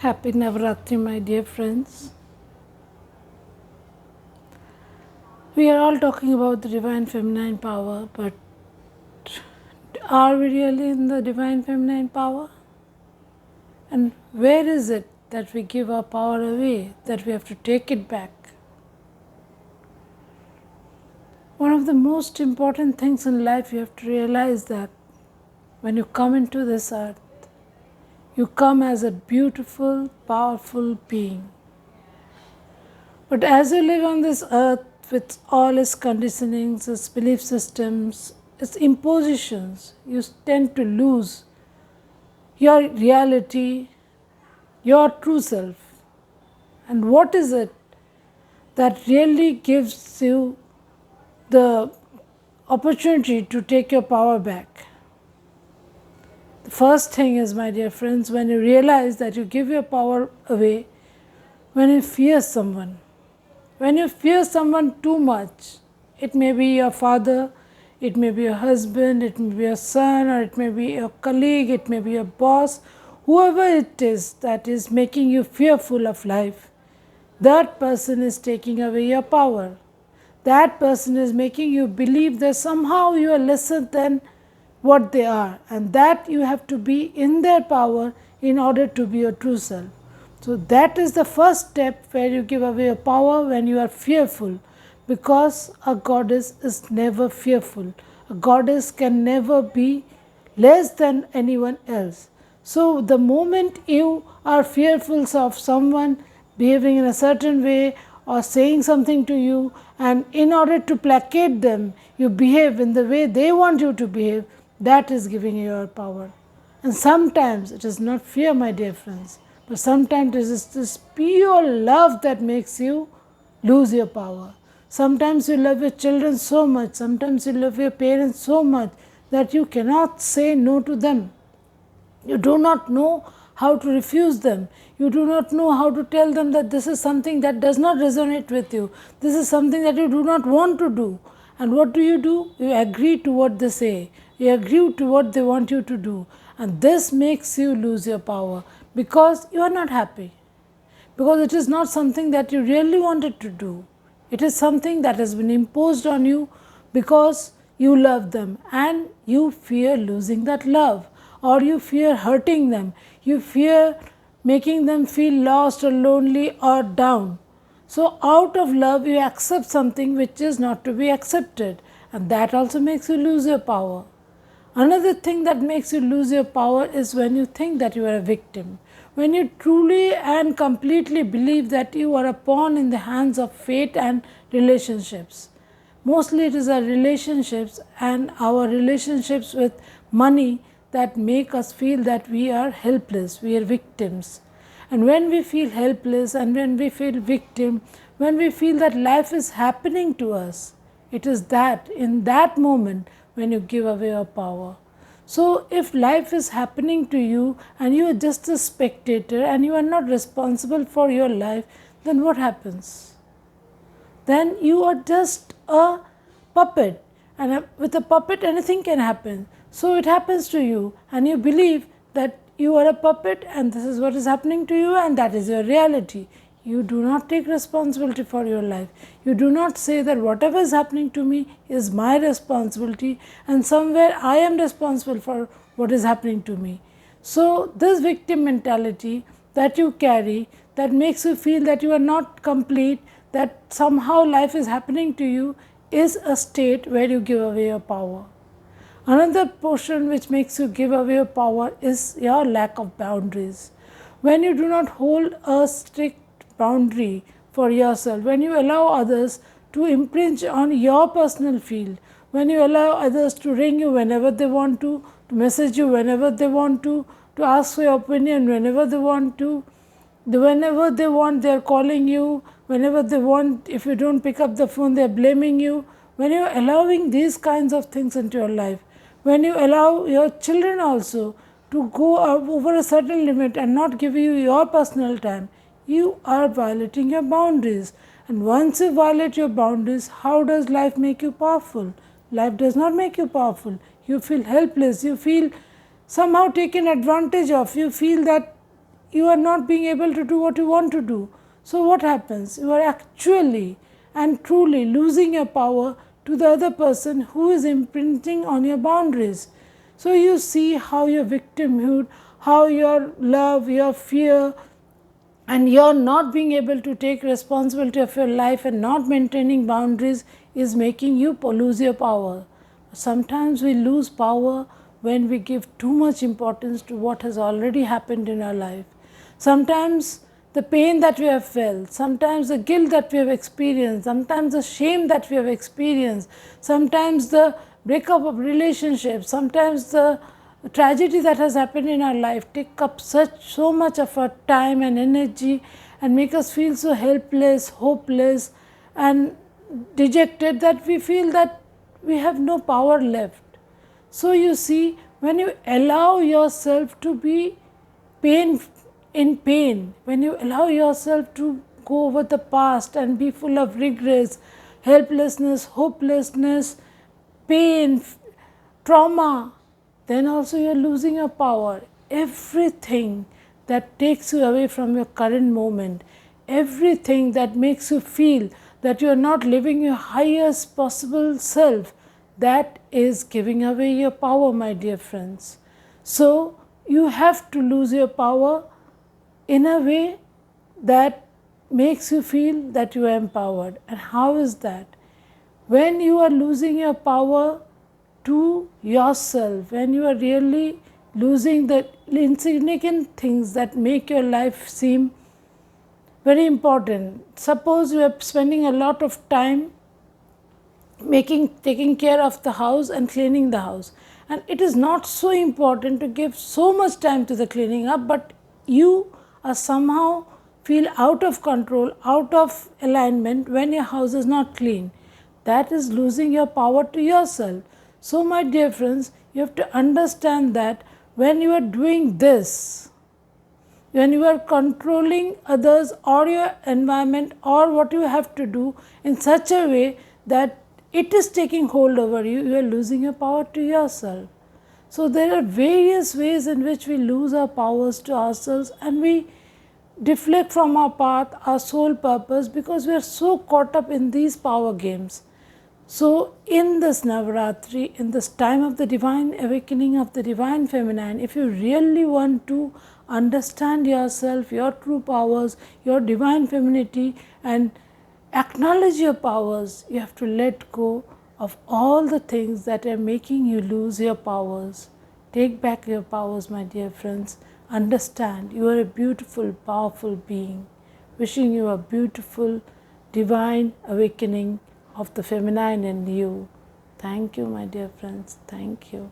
Happy Navaratri, my dear friends. We are all talking about the divine feminine power, but are we really in the divine feminine power? And where is it that we give our power away, that we have to take it back? One of the most important things in life you have to realize that when you come into this earth, you come as a beautiful, powerful being. But as you live on this earth with all its conditionings, its belief systems, its impositions, you tend to lose your reality, your true self. And what is it that really gives you the opportunity to take your power back? The first thing is, my dear friends, when you realize that you give your power away, when you fear someone. When you fear someone too much, it may be your father, it may be your husband, it may be your son, or it may be your colleague, it may be your boss, whoever it is that is making you fearful of life, that person is taking away your power. That person is making you believe that somehow you are lesser than what they are, and that you have to be in their power in order to be your true self. So that is the first step where you give away your power when you are fearful, because a goddess is never fearful. A goddess can never be less than anyone else. So the moment you are fearful of someone behaving in a certain way or saying something to you, and in order to placate them, you behave in the way they want you to behave, that is giving you your power. And sometimes it is not fear, my dear friends, but sometimes it is this pure love that makes you lose your power. Sometimes you love your children so much, sometimes you love your parents so much that you cannot say no to them. You do not know how to refuse them. You do not know how to tell them that this is something that does not resonate with you. This is something that you do not want to do. And what do? You agree to what they say. You agree to what they want you to do. And this makes you lose your power because you are not happy. Because it is not something that you really wanted to do. It is something that has been imposed on you because you love them and you fear losing that love, or you fear hurting them, you fear making them feel lost or lonely or down. So, out of love, you accept something which is not to be accepted, and that also makes you lose your power. Another thing that makes you lose your power is when you think that you are a victim. When you truly and completely believe that you are a pawn in the hands of fate and relationships. Mostly it is our relationships and our relationships with money that make us feel that we are helpless, we are victims. And when we feel helpless and when we feel victim, when we feel that life is happening to us, it is that in that moment when you give away your power. So, if life is happening to you and you are just a spectator and you are not responsible for your life, then what happens? Then you are just a puppet, and with a puppet anything can happen. So it happens to you, and you believe that you are a puppet and this is what is happening to you, and that is your reality. You do not take responsibility for your life. You do not say that whatever is happening to me is my responsibility and somewhere I am responsible for what is happening to me. So, this victim mentality that you carry, that makes you feel that you are not complete, that somehow life is happening to you, is a state where you give away your power. Another portion which makes you give away your power is your lack of boundaries. When you do not hold a strict boundary for yourself, when you allow others to impinge on your personal field, when you allow others to ring you whenever they want to message you whenever they want to ask for your opinion whenever they want to, whenever they want they are calling you, whenever they want, if you don't pick up the phone they are blaming you, when you are allowing these kinds of things into your life, when you allow your children also to go over a certain limit and not give you your personal time, you are violating your boundaries. And once you violate your boundaries, how does life make you powerful? Life does not make you powerful. You feel helpless, you feel somehow taken advantage of, you feel that you are not being able to do what you want to do. So what happens? You are actually and truly losing your power to the other person who is imprinting on your boundaries. So you see how your victimhood, how your love, your fear, and your not being able to take responsibility of your life and not maintaining boundaries is making you lose your power. Sometimes we lose power when we give too much importance to what has already happened in our life. Sometimes the pain that we have felt, sometimes the guilt that we have experienced, sometimes the shame that we have experienced, sometimes the breakup of relationships, sometimes the tragedy that has happened in our life take up so much of our time and energy and make us feel so helpless, hopeless and dejected that we feel that we have no power left. So you see, when you allow yourself to be in pain, when you allow yourself to go over the past and be full of regrets, helplessness, hopelessness, pain, trauma, then also you are losing your power. Everything that takes you away from your current moment, everything that makes you feel that you are not living your highest possible self, that is giving away your power, my dear friends. So you have to lose your power in a way that makes you feel that you are empowered. And how is that? When you are losing your power to yourself, when you are really losing the insignificant things that make your life seem very important. Suppose you are spending a lot of time taking care of the house and cleaning the house, and it is not so important to give so much time to the cleaning up, but you are somehow feel out of control, out of alignment when your house is not clean. That is losing your power to yourself. So my dear friends, you have to understand that when you are doing this, when you are controlling others or your environment or what you have to do in such a way that it is taking hold over you, you are losing your power to yourself. So there are various ways in which we lose our powers to ourselves and we deflect from our path, our sole purpose, because we are so caught up in these power games. So in this Navaratri, in this time of the divine awakening of the divine feminine, if you really want to understand yourself, your true powers, your divine femininity and acknowledge your powers, you have to let go of all the things that are making you lose your powers. Take back your powers, my dear friends. Understand you are a beautiful, powerful being. Wishing you a beautiful, divine awakening of the feminine in you. Thank you, my dear friends. Thank you.